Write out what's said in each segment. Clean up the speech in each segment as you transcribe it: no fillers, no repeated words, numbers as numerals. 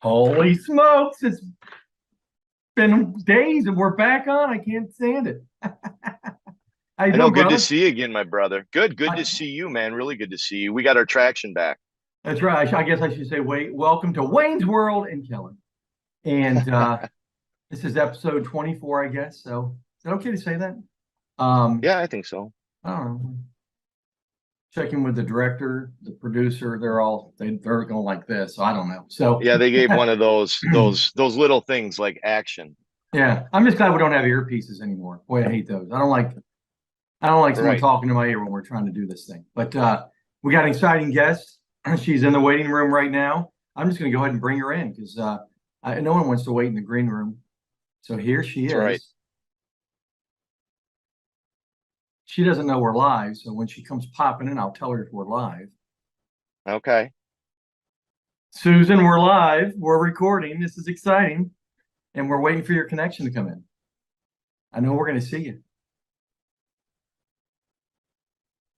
Holy smokes! It's been days and we're back on. I can't stand it. How you I know. doing, Good to brother? see you again, my brother. Good I, to see you, man. Really good to see you. We got our traction back. that's right. I guess I should say, welcome to Wayne's World and Kelly. And this is episode 24, I guess. So is it okay to say that? Um, Yeah, I think so. I don't know. Checking with the director, the producer, they're going like this. So I don't know. So Yeah, they gave one of those little things like action. yeah, I'm just glad we don't have earpieces anymore. Boy, I hate those. I don't like someone Right. talking to my ear when we're trying to do this thing. But we got an exciting guest. She's in the waiting room right now. I'm just going to go ahead and bring her in because no one wants to wait in the green room. So here she That's right. is. She doesn't know we're live. So when she comes popping in, I'll tell her if we're live. Okay. Susan, we're live. We're recording. This is exciting. And we're waiting for your connection to come in. I know we're going to see you.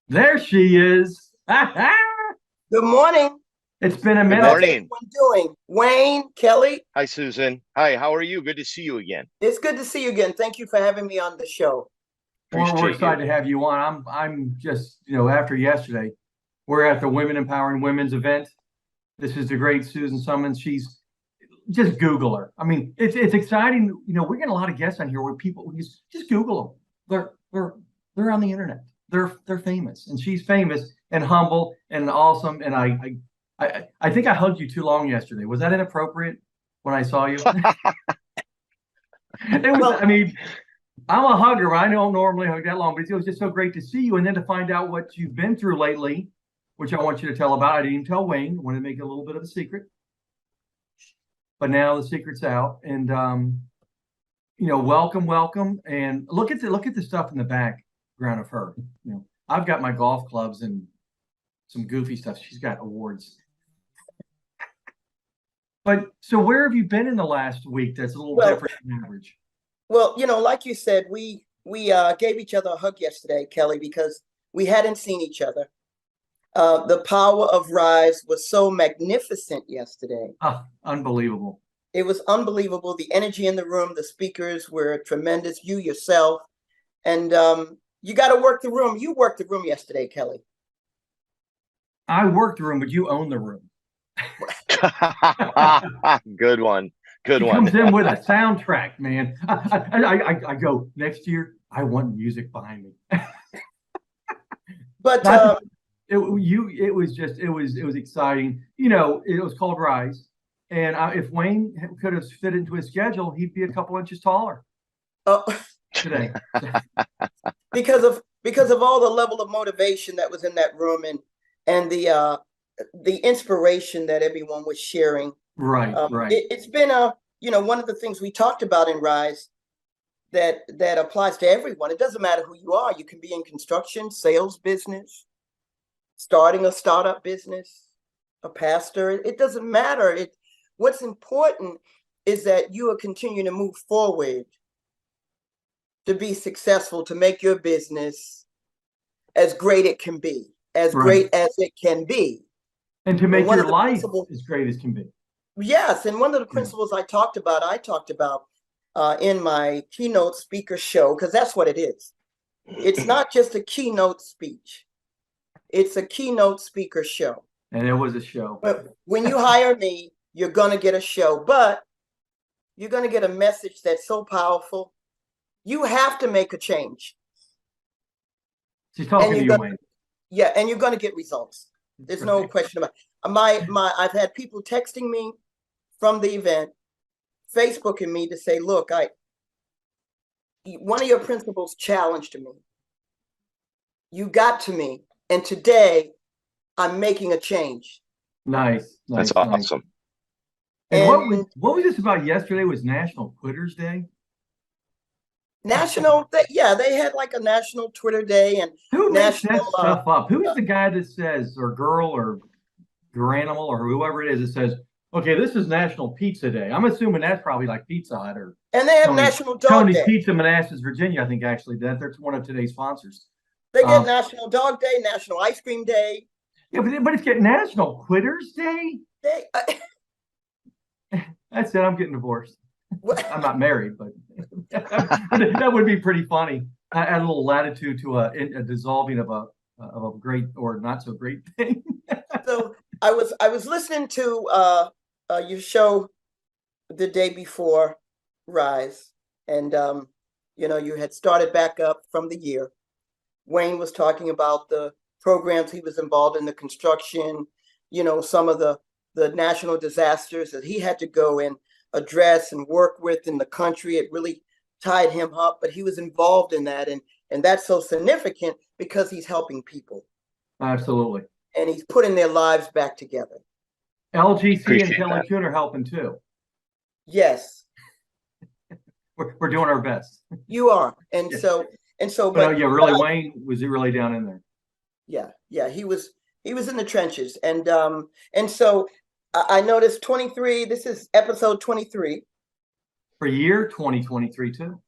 There she is. Good morning. It's been a Good minute. How's morning. everyone doing? Wayne, Kelly, Hi, Susan. Hi, how are you? Good to see you again. it's good to see you again. Thank you for having me on the show. We're Appreciate excited you. to have you on. I'm just, after yesterday, we're at the Women Empowering Women's event. This is the great Susan Summons. She's just Google her. I mean, it's exciting. We get a lot of guests on here where people just Google them. They're on the internet. They're famous, and she's famous and humble and awesome. And I think I hugged you too long yesterday. Was that inappropriate when I saw you? It was. Well, I mean, I'm a hugger. I don't normally hug that long, but it was just so great to see you, and then to find out what you've been through lately, which I want you to tell about. I didn't even tell Wayne. I want to make it a little bit of a secret, but now the secret's out, and welcome, and look at the stuff in the background of her. I've got my golf clubs and some goofy stuff. She's got awards. But so where have you been in the last week that's a little well, different than average? like you said, we gave each other a hug yesterday, Kelly, because we hadn't seen each other. The power of Rise was so magnificent yesterday. Unbelievable. It was unbelievable. The energy in the room, the speakers were tremendous. You yourself, and you got to work the room. You worked the room yesterday, Kelly. I worked the room, but you own the room. Good one. Good He one. comes in with a soundtrack, man. I go, next year, I want music behind me. But It was exciting. It was called Rise, and if Wayne could have fit into his schedule, he'd be a couple inches taller uh, today. because of all the level of motivation that was in that room, and the inspiration that everyone was sharing. Right. It's been one of the things we talked about in Rise that applies to everyone. It doesn't matter who you are. You can be in construction, sales business, starting a startup business, a pastor. It doesn't matter. What's important is that you are continuing to move forward to be successful, to make your business as great it can be, as Right. great as it can be. And to make one your of the life principles, as great as can be. yes, and one of the principles I talked about in my keynote speaker show, because that's what it is. It's not just a keynote speech. It's a keynote speaker show. And it was a show. But when you hire me, you're going to get a show, but you're going to get a message that's so powerful. You have to make a change. She's talking to you, Wayne. Yeah, and you're going to get results. There's no question about it. I've had people texting me from the event, Facebooking me to say, look, one of your principles challenged me. You got to me, and today I'm making a change. Nice. That's awesome. And what was this about yesterday? Was National Quitters Day? They had like a national Twitter day, and who makes that national stuff up? Who's the guy that says, or girl, or animal, or whoever it is that says, okay, this is National Pizza Day? I'm assuming that's probably like Pizza Hut or and they have National Dog Tony's Day. Pizza, Manassas, Virginia. I think actually that's one of today's sponsors. They get National Dog Day, National Ice Cream Day. Yeah, but it's getting National Quitters Day. That's it. I'm getting divorced. What? I'm not married, but that would be pretty funny. I add a little latitude to a dissolving of a great or not so great thing. So I was listening to your show the day before Rise, and you had started back up from the year. Wayne was talking about the programs he was involved in, the construction, some of the national disasters that he had to go and address and work with in the country. It really tied him up, but he was involved in that, and that's so significant because he's helping people Absolutely. and he's putting their lives back together. LGC and Appreciate Kelly that. Kuhn are helping too. Yes, We're doing our best. you are. And Yeah. so, But yeah, really, Wayne was really down in there. yeah, he was in the trenches. And so I noticed 23, this is episode 23 For year 2023 too.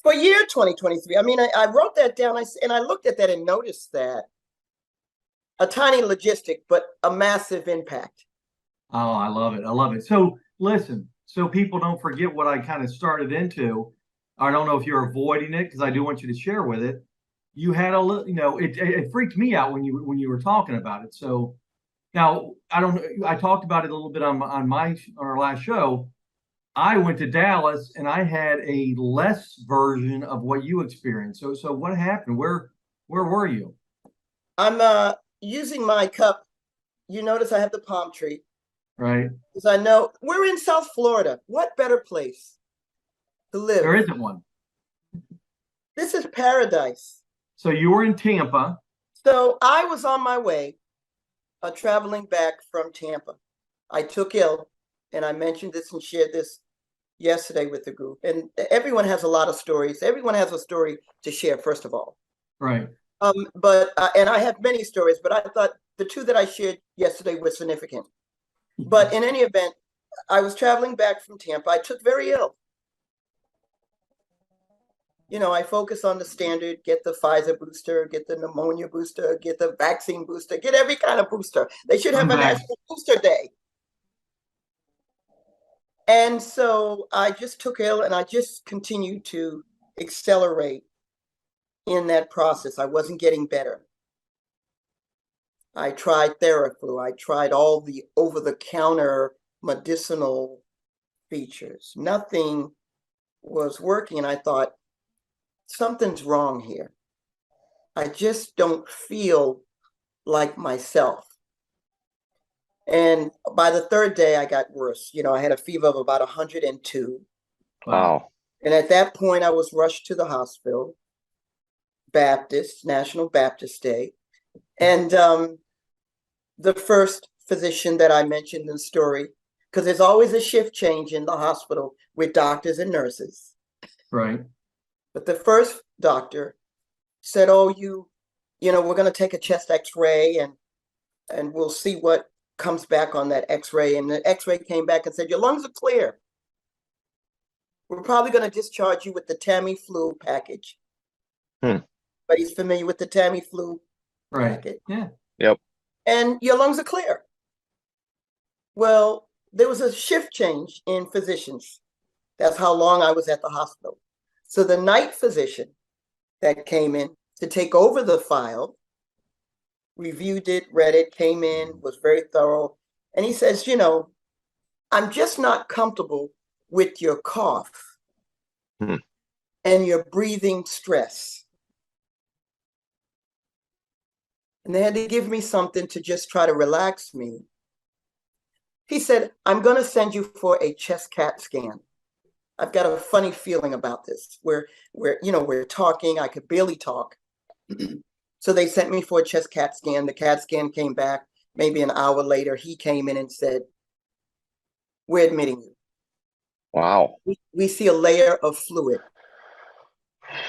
for year 2023. I mean, I wrote that down and I looked at that and noticed that a tiny logistic, but a massive impact. Oh, I love it. I love it. So listen, so people don't forget what I kind of started into. I don't know if you're avoiding it because I do want you to share with it. You had a little, it freaked me out when you were talking about it. So now I don't know. I talked about it a little bit on our last show. I went to Dallas and I had a less version of what you experienced. So what happened? Where were you? I'm using my cup. You notice I have the palm tree Right? because I know we're in South Florida. What better place to live? There isn't one. This is paradise. So you were in Tampa. So I was on my way, traveling back from Tampa. I took ill, and I mentioned this and shared this yesterday with the group. And everyone has a lot of stories. Everyone has a story to share, first of all. Right. But and I have many stories, but I thought the two that I shared yesterday were significant. But in any event, I was traveling back from Tampa. I took very ill. I focus on the standard, get the Pfizer booster, get the pneumonia booster, get the vaccine booster, get every kind of booster. They should have a national booster day. And so I just took ill and I just continued to accelerate in that process. I wasn't getting better. I tried Theraflu. I tried all the over-the-counter medicinal features. Nothing was working. And I thought, something's wrong here. I just don't feel like myself. And by the third day, I got worse. I had a fever of about 102. Wow. And at that point, I was rushed to the hospital, National Baptist Day. And the first physician that I mentioned in the story, because there's always a shift change in the hospital with doctors and nurses. Right. But the first doctor said, "Oh, we're going to take a chest X-ray and we'll see what comes back on that X-ray." And the X-ray came back and said, "Your lungs are clear. We're probably going to discharge you with the Tamiflu package." But he's familiar with the Tamiflu package. Yeah. Yep. And your lungs are clear. Well, there was a shift change in physicians. That's how long I was at the hospital. So the night physician that came in to take over the file, reviewed it, read it, came in, was very thorough. And he says, "I'm just not comfortable with your cough and your breathing stress." And they had to give me something to just try to relax me. He said, "I'm going to send you for a chest CAT scan." I've got a funny feeling about this. We're talking. I could barely talk. So they sent me for a chest CAT scan. The CAT scan came back. Maybe an hour later, he came in and said, "We're admitting you." Wow. We see a layer of fluid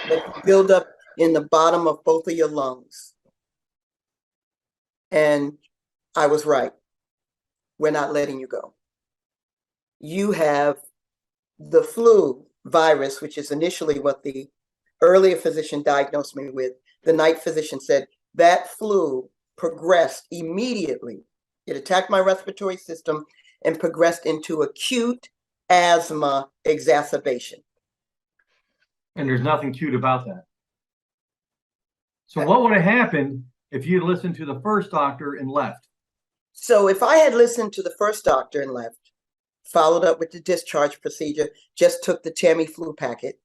that build up in the bottom of both of your lungs. And I was right. We're not letting you go. You have the flu virus, which is initially what the earlier physician diagnosed me with. The night physician said that flu progressed immediately. It attacked my respiratory system and progressed into acute asthma exacerbation. And there's nothing cute about that. So what would have happened if you'd listened to the first doctor and left? So if I had listened to the first doctor and left, followed up with the discharge procedure, just took the Tamiflu packet,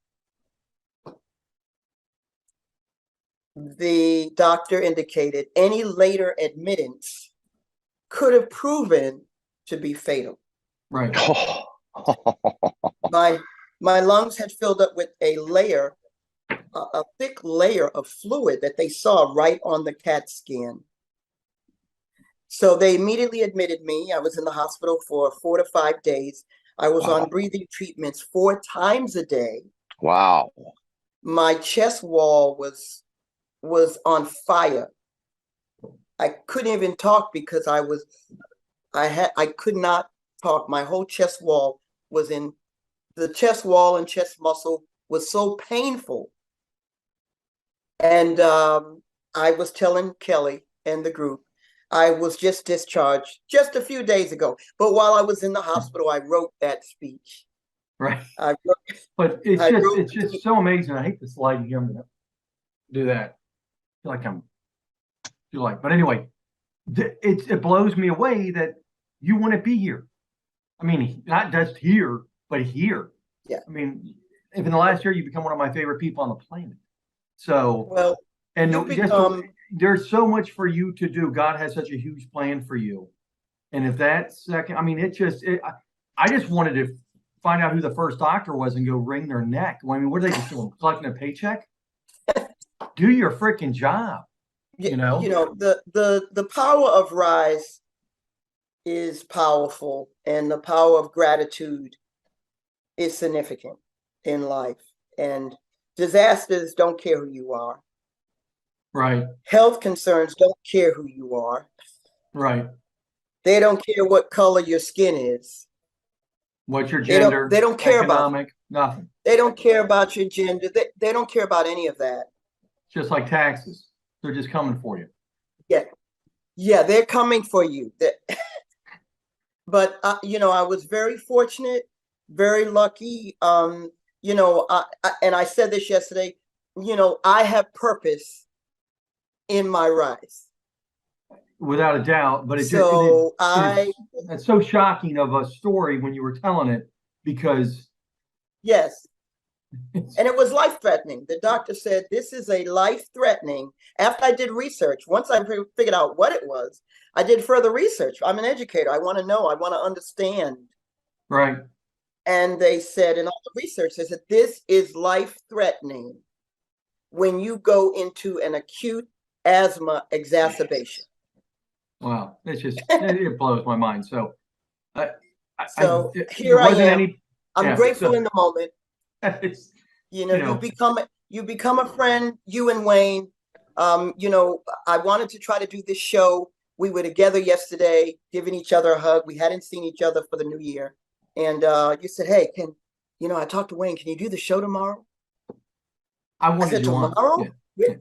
the doctor indicated any later admittance could have proven to be fatal. Right. My lungs had filled up with a layer, a thick layer of fluid that they saw right on the CAT scan. So they immediately admitted me. I was in the hospital for 4 to 5 days. I was on breathing treatments 4 times a day. Wow. My chest wall was on fire. I couldn't even talk because I could not talk. My whole chest wall was in, the chest wall and chest muscle was so painful. And I was telling Kelly and the group, I was just discharged just a few days ago. But while I was in the hospital, I wrote that speech. Right. But it's just so amazing. I hate the slide here. I'm gonna do that. But anyway, it blows me away that you wouldn't be here. I mean, not just here, but here. Yeah. I mean, if in the last year you become one of my favorite people on the planet. So well, and there's so much for you to do. God has such a huge plan for you. And if that second, I mean, I just wanted to find out who the first doctor was and go wring their neck. I mean, what are they just doing? Collecting a paycheck? Do your freaking job. You know, the power of Rise is powerful, and the power of gratitude is significant in life. And disasters don't care who you are. Right. Health concerns don't care who you are. Right. They don't care what color your skin is. What your gender. They don't care economic, about nothing. They don't care about your gender. They don't care about any of that. Just like taxes. They're just coming for you. Yeah, they're coming for you. But I was very fortunate, very lucky. And I said this yesterday. I have purpose in my Rise. Without a doubt, but it's so shocking of a story when you were telling it, because yes, and it was life-threatening. The doctor said this is a life-threatening. After I did research, once I figured out what it was, I did further research. I'm an educator. I want to know. I want to understand. Right. And they said, in all the research, they said this is life-threatening when you go into an acute asthma exacerbation. Wow, it blows my mind. So, here I am. I'm grateful in the moment. You become a friend. You and Wayne. I wanted to try to do this show. We were together yesterday, giving each other a hug. We hadn't seen each other for the new year, and you said, "Hey, I talked to Wayne. Can you do the show tomorrow?" I said, tomorrow. Yeah.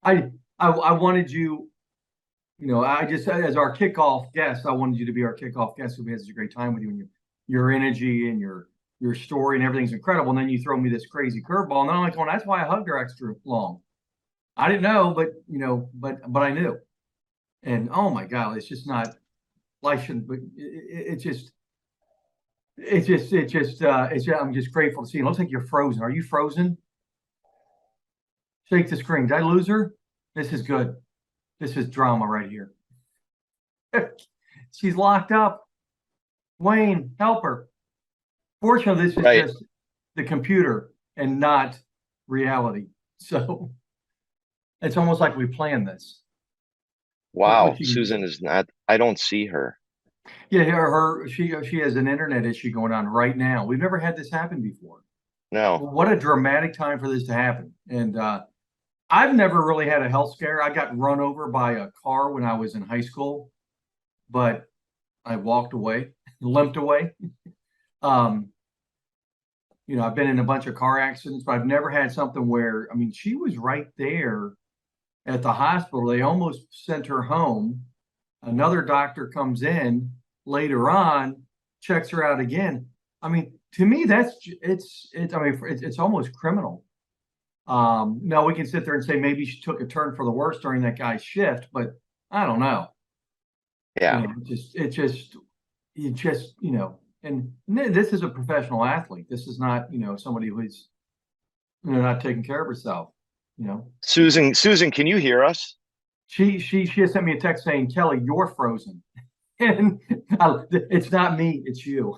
I wanted you. I just, as our kickoff guest, I wanted you to be our kickoff guest. We had such a great time with you, and your energy and your story and everything's incredible. And then you throw me this crazy curveball, and then I'm like, "Oh, that's why I hugged her extra long." I didn't know, but I knew. And oh my God, it's just not. Life shouldn't. I'm just grateful to see. It looks like you're frozen. Are you frozen? Shake the screen. Did I lose her? This is good. This is drama right here. She's locked up. Wayne, help her. Fortunately, this is just the computer and not reality. So it's almost like we planned this. Wow, Susan is not. I don't see her. Yeah, she has an internet issue going on right now. We've never had this happen before. No. What a dramatic time for this to happen. And I've never really had a health scare. I got run over by a car when I was in high school, but I walked away, limped away. I've been in a bunch of car accidents, but I've never had something where, I mean, she was right there at the hospital. They almost sent her home. Another doctor comes in later on, checks her out again. I mean, to me, it's. I mean, it's almost criminal. Now we can sit there and say maybe she took a turn for the worse during that guy's shift, but I don't know. You Yeah. know, you know, and this is a professional athlete. This is not, you know, somebody who's, you know, not taking care of herself. You know, Susan, can you hear us? she has sent me a text saying, Kelly, you're frozen, and it's not me, it's you.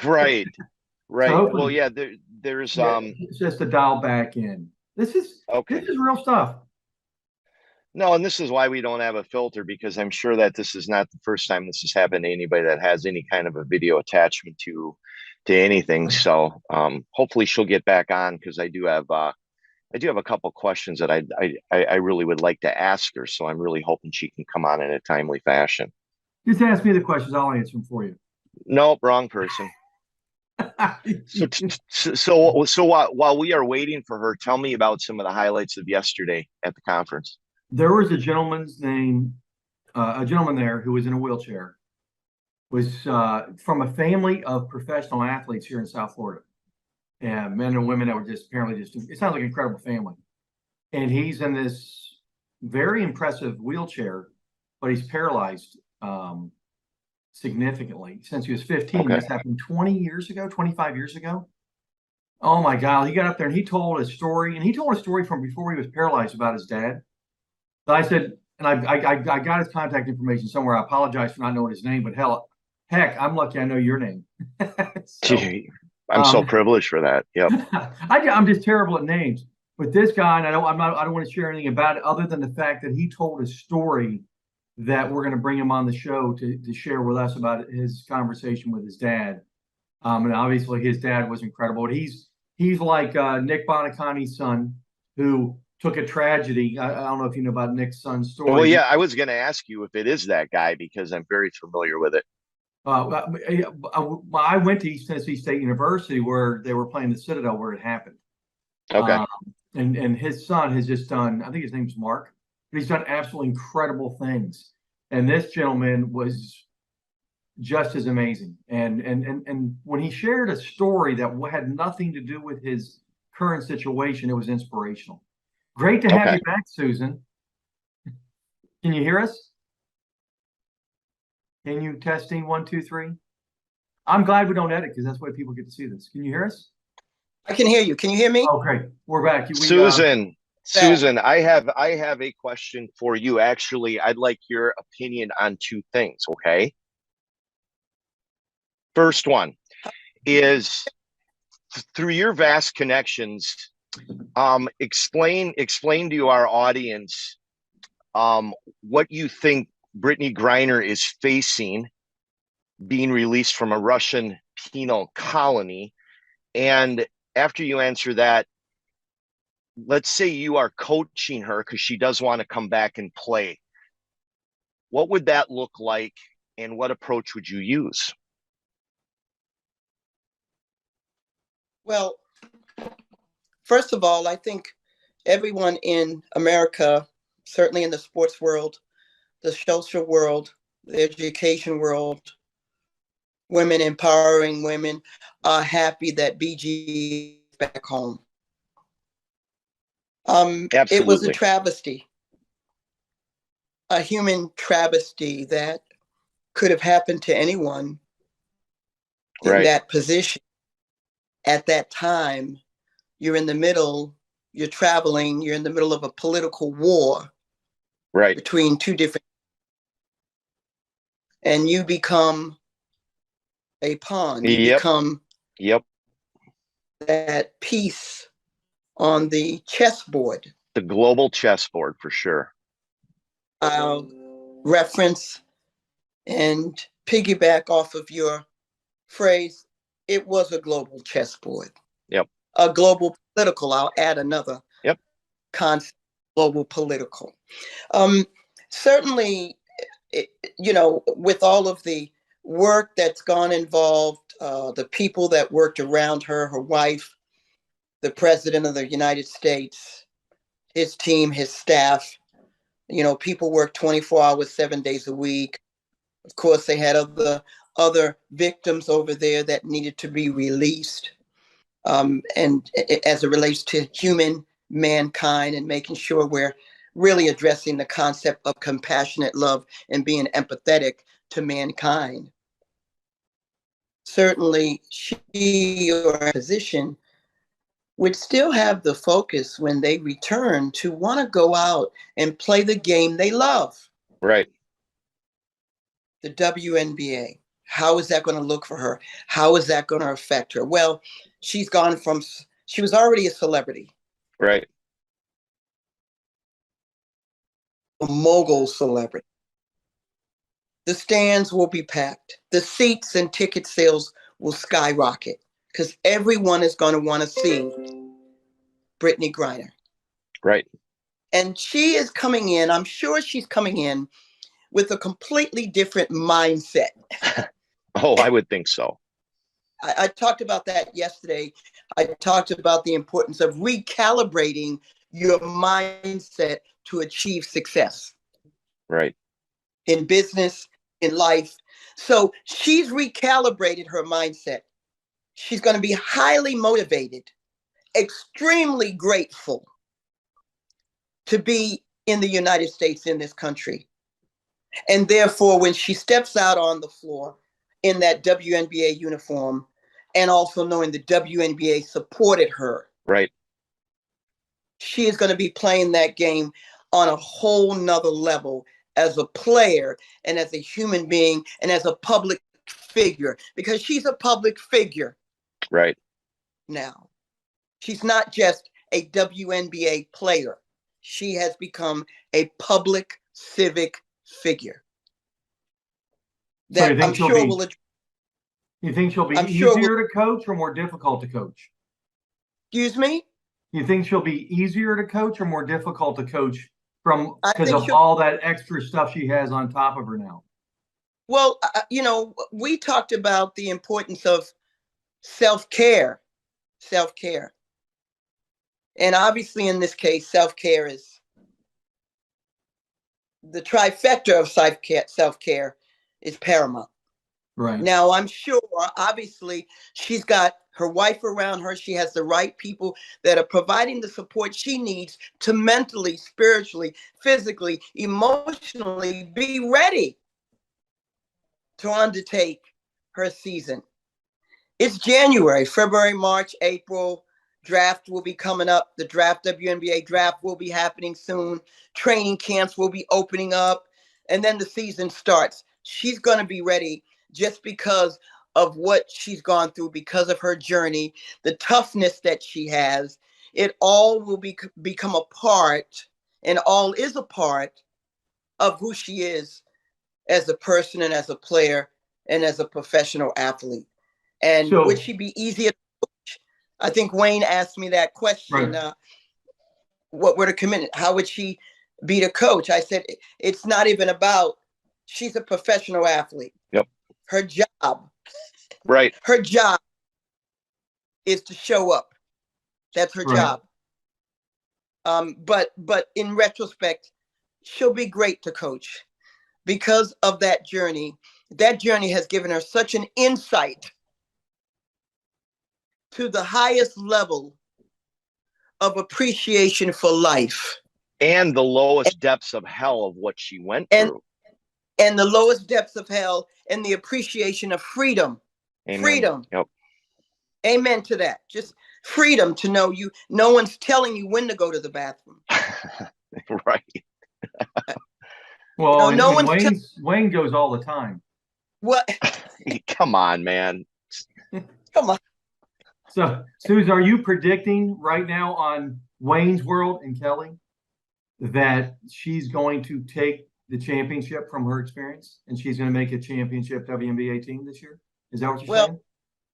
Right. So Right. Well, hopefully, yeah, there's yeah, it's just to dial back in. This okay. is real stuff. No, and this is why we don't have a filter, because I'm sure that this is not the first time this has happened to anybody that has any kind of a video attachment to anything. So hopefully she'll get back on, because I do have a couple questions that I really would like to ask her. So I'm really hoping she can come on in a timely fashion. Just ask me the questions, I'll answer them for you. Nope, wrong person. So while we are waiting for her, tell me about some of the highlights of yesterday at the conference. There was a gentleman there who was in a wheelchair, was from a family of professional athletes here in South Florida, and men and women that were just apparently just, it sounds like an incredible family. And he's in this very impressive wheelchair, but he's paralyzed significantly since he was 15. Okay. This happened 20 years ago, 25 years ago. Oh my God. He got up there and he told a story, and he told a story from before he was paralyzed about his dad. So I said, and I got his contact information somewhere. I apologize for not knowing his name, but heck, I'm lucky I know your name. So, Gee, I'm so um, privileged for that. Yep. I'm just terrible at names. But this guy, and I don't want to share anything about it other than the fact that he told a story that we're going to bring him on the show to share with us about his conversation with his dad. And obviously his dad was incredible. He's like Nick Bonaconte's son, who took a tragedy. I don't know if you know about Nick's son's Well, story. yeah, I was going to ask you if it is that guy, because I'm very familiar with it. I went to East Tennessee State University where they were playing the Citadel where it happened. Okay. Um, and his son has just done, I think his name's Mark, but he's done absolutely incredible things. And this gentleman was just as amazing. And when he shared a story that had nothing to do with his current situation, it was inspirational. Great to have Okay. you back, Susan. Can you hear us? Can you testing 1, 2, 3? I'm glad we don't edit because that's why people get to see this. Can you hear us? I can hear you. Can you hear me? Oh, great. We're back. Susan, I have a question for you. Actually, I'd like your opinion on two things, okay? First one is, through your vast connections, explain to our audience what you think Britney Griner is facing being released from a Russian penal colony. And after you answer that, let's say you are coaching her because she does want to come back and play. What would that look like, and what approach would you use? Well, first of all, I think everyone in America, certainly in the sports world, the social world, the education world, women empowering women, are happy that BG is back home. It was a Absolutely. travesty, a human travesty that could have happened to anyone in Right. that position at that time. You're traveling, you're in the middle of a political war Right. between two different, and you become a pawn. You Yep. become Yep. that piece on the chessboard. The global chessboard, for sure. I'll reference and piggyback off of your phrase. It was a global chessboard. Yep. A global political. I'll add another Yep. concept, global political. Certainly, with all of the work that's gone involved, the people that worked around her, her wife, the president of the United States, his team, his staff, people work 24 hours, 7 days a week. Of course, they had other other victims over there that needed to be released. And as it relates to human mankind and making sure we're really addressing the concept of compassionate love and being empathetic to mankind. Certainly, she or her position would still have the focus when they return to want to go out and play the game they love. Right. The WNBA. How is that going to look for her? How is that going to affect her? Well, she was already a celebrity. Right. A mogul celebrity. The stands will be packed. The seats and ticket sales will skyrocket because everyone is going to want to see Britney Griner. Right. And she is coming in, I'm sure she's coming in with a completely different mindset. Oh, I would think so. I talked about that yesterday. I talked about the importance of recalibrating your mindset to achieve success. Right. In business, in life. So she's recalibrated her mindset. She's going to be highly motivated, extremely grateful to be in the United States, in this country. And therefore, when she steps out on the floor in that WNBA uniform, and also knowing the WNBA supported her, right, she is going to be playing that game on a whole nother level as a player and as a human being and as a public figure, because she's a public figure. Right. Now, she's not just a WNBA player. She has become a public civic figure. That I'm sure will. You think she'll be I'm easier sure to coach or more difficult to coach? Excuse me? You think she'll be easier to coach or more difficult to coach because of she'll, all that extra stuff she has on top of her now? Well, we talked about the importance of self-care. Self-care. And obviously in this case, self-care is the trifecta of self-care is paramount. Right. Now, I'm sure, obviously, she's got her wife around her. She has the right people that are providing the support she needs to mentally, spiritually, physically, emotionally be ready to undertake her season. It's January, February, March, April. Draft will be coming up. The draft, WNBA draft, will be happening soon. Training camps will be opening up. And then the season starts. She's going to be ready just because of what she's gone through, because of her journey, the toughness that she has. It all will become a part, and all is a part of who she is as a person and as a player and as a professional athlete. And would she be easier to coach? I think Wayne asked me that question. Right. What were the commitment? How would she be to coach? I said, it's not even about, she's a professional athlete. Yep. Her job. Right. Her job is to show up. That's her job. But in retrospect, she'll be great to coach because of that journey. That journey has given her such an insight to the highest level of appreciation for life. And the lowest depths of hell of what she went through. And the lowest depths of hell and the appreciation of freedom. Amen. Freedom. Yep. Amen to that. Just freedom to know no one's telling you when to go to the bathroom. Right. Well, Wayne goes all the time. What? Come on, man. Come on. So, Suze, are you predicting right now on Wayne's World and Kelly that she's going to take the championship from her experience and she's going to make a championship WNBA team this year? Is that what you're saying?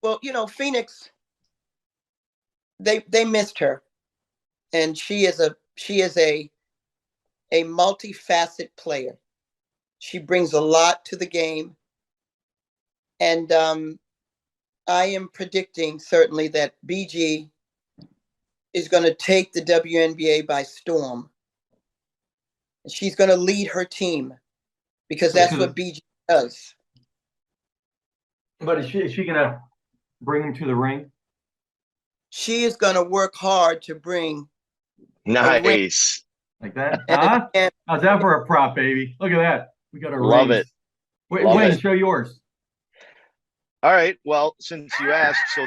Well, Phoenix, they missed her, and she is a multifaceted player. She brings a lot to the game, and I am predicting certainly that BG is going to take the WNBA by storm. She's going to lead her team because that's what BG does. But is she gonna bring him to the ring She is going to work hard to bring a ring Nice. like that? and a Huh? champ. How's that for a prop, baby? Look at that. We got a Love ring. it. Wait, Love Wayne, it. show yours. All right. Well, since you asked, so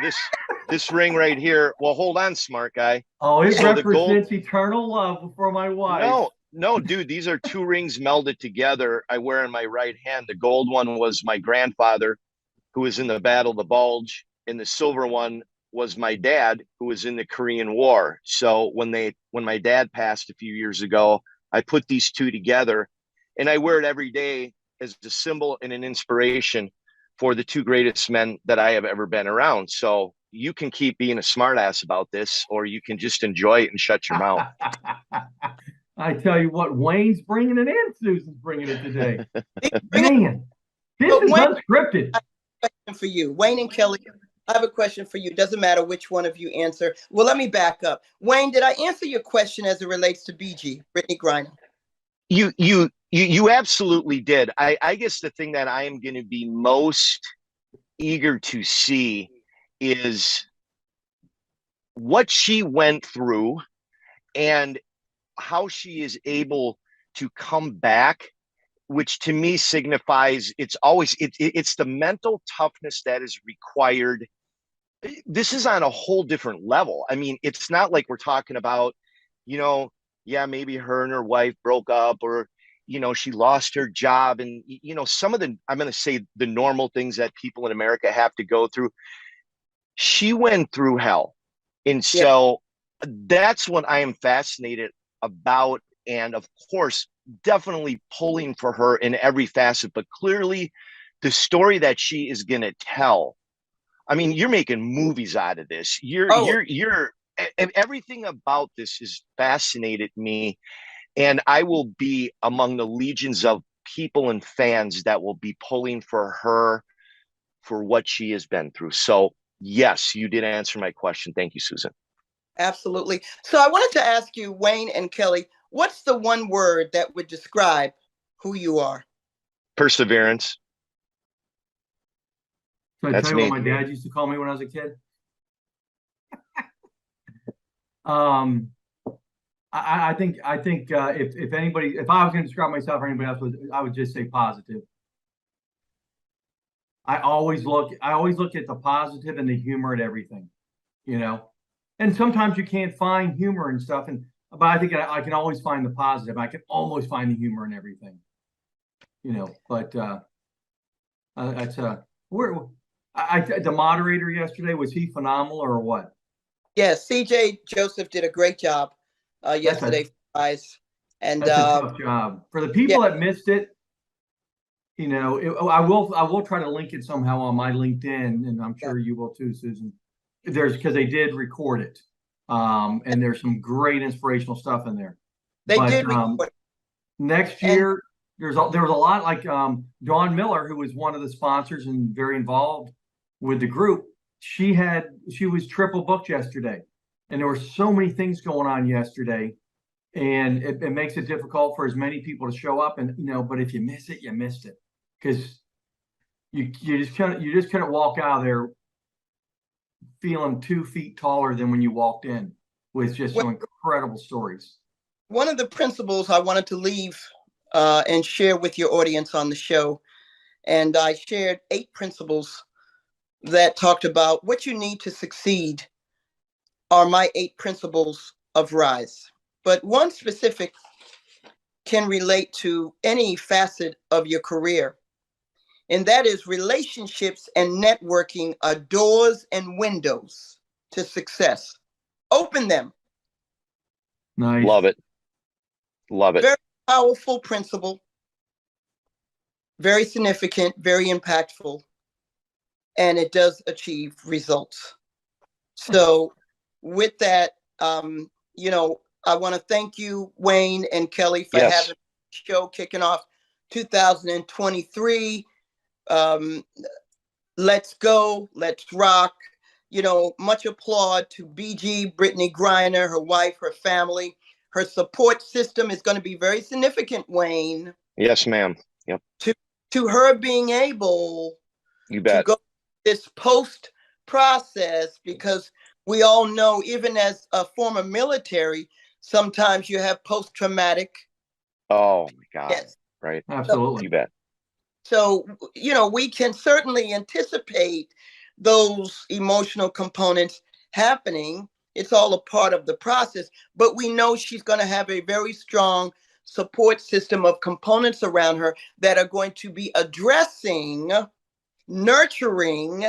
this ring right here. Well, hold on, smart guy. Oh, it So the gold. represents eternal love for my wife. No, no, dude. These are two rings melded together. I wear in my right hand. The gold one was my grandfather, who was in the Battle of the Bulge, and the silver one was my dad, who was in the Korean War. So when my dad passed a few years ago, I put these two together, and I wear it every day as a symbol and an inspiration for the two greatest men that I have ever been around. So you can keep being a smartass about this, or you can just enjoy it and shut your mouth. I tell you what, Wayne's bringing it in. Susan's bringing it today. Bring it, Man, this but is Wayne, unscripted. I have a question for you. Wayne and Kelly, I have a question for you. Doesn't matter which one of you answer. Well, let me back up. Wayne, did I answer your question as it relates to BG, Britney Griner? You absolutely did. I guess the thing that I am going to be most eager to see is what she went through and how she is able to come back, which to me signifies it's the mental toughness that is required. This is on a whole different level. I mean, it's not like we're talking about, you know, yeah, maybe her and her wife broke up, or she lost her job, and some of the, I'm going to say, the normal things that people in America have to go through. She went through hell. And Yeah. so that's what I am fascinated about. And of course, definitely pulling for her in every facet, but clearly the story that she is going to tell. I mean, you're making movies out of this. Oh, Everything about this has fascinated me. And I will be among the legions of people and fans that will be pulling for her for what she has been through. So, yes, you did answer my question. Thank you, Susan. absolutely. So I wanted to ask you, Wayne and Kelly, what's the one word that would describe who you are? Perseverance. So I tell That's you what me. my dad used to call me when I was a kid. Um, I think if anybody, if I was going to describe myself or anybody else, I would just say positive. I always look at the positive and the humor at everything, you know. And sometimes you can't find humor and stuff, but I think I can always find the positive. I can almost find the humor in everything, you know. But that's where the moderator yesterday, was he phenomenal or what? Yes, CJ Joseph did a great job That's a yesterday, guys. And that's a tough job for the yeah, people that missed it. I will try to link it somehow on my LinkedIn, and I'm yeah, sure you will too, Susan. Because they did record it, and there's some great inspirational stuff in there. they But did record. next And year, there was a lot, like Dawn Miller, who was one of the sponsors and very involved with the group. She was triple booked yesterday, and there were so many things going on yesterday, and it makes it difficult for as many people to show up. And but if you miss it, you missed it, because you just couldn't walk out of there feeling 2 feet taller than when you walked in, with just some incredible stories. one of the principles I wanted to leave and share with your audience on the show, and I shared 8 principles that talked about what you need to succeed are my 8 principles of Rise. But one specific can relate to any facet of your career, and that is relationships and networking are doors and windows to success. Open them. Nice. Love it. Love it. Very powerful principle, very significant, very impactful, and it does achieve results. So, with that, I want to thank you, Wayne and Kelly, for Yes. having the show kicking off 2023. Let's go, let's rock. Much applaud to BG, Britney Griner, her wife, her family. Her support system is going to be very significant, Wayne. Yes, ma'am. Yep. To her being able You to bet. go this post process, because we all know, even as a former military, sometimes you have post-traumatic. Oh my God. Yes. Right. Absolutely. You bet. So, we can certainly anticipate those emotional components happening. It's all a part of the process, but we know she's going to have a very strong support system of components around her that are going to be addressing, nurturing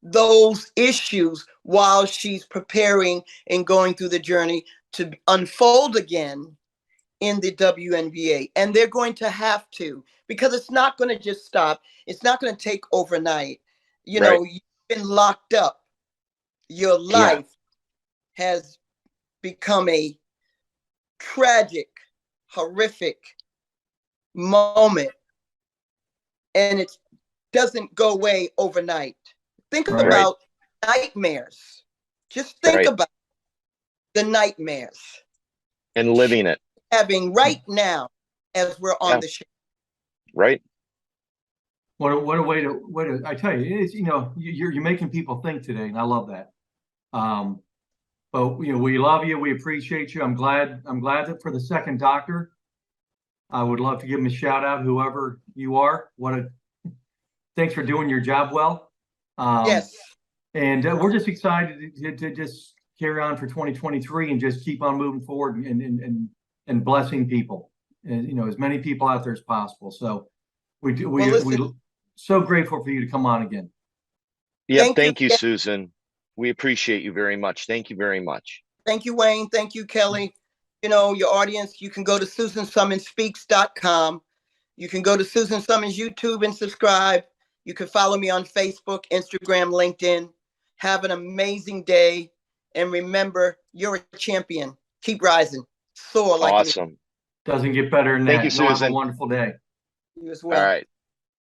those issues while she's preparing and going through the journey to unfold again in the WNBA. And they're going to have to, because it's not going to just stop. It's not going to take overnight. Right. You've been locked up. Your life has become a tragic, horrific moment, and it doesn't go away overnight. Think Right. about nightmares. Just think Right. about the nightmares And living it. having right now as we're on Yeah. the show. Right. What a way to, I tell you, it's, you're making people think today, and I love that. But we love you, we appreciate you. I'm glad that for the second doctor, I would love to give him a shout out, whoever you are. Thanks for doing your job well. Yes. And we're just excited to just carry on for 2023 and just keep on moving forward and blessing people, and as many people out there as possible. So we so grateful for you to come on again. Yeah, thank you, Susan. We appreciate you very much. Thank you very much. Thank you, Wayne. Thank you, Kelly. Your audience, you can go to SusanSummonSpeaks.com. You can go to Susan Summons YouTube and subscribe. You can follow me on Facebook, Instagram, LinkedIn. Have an amazing day. And remember, you're a champion. Keep rising. Soar like awesome. Doesn't get better than Thank that. you, Susan. Have a wonderful day. You as well. All right.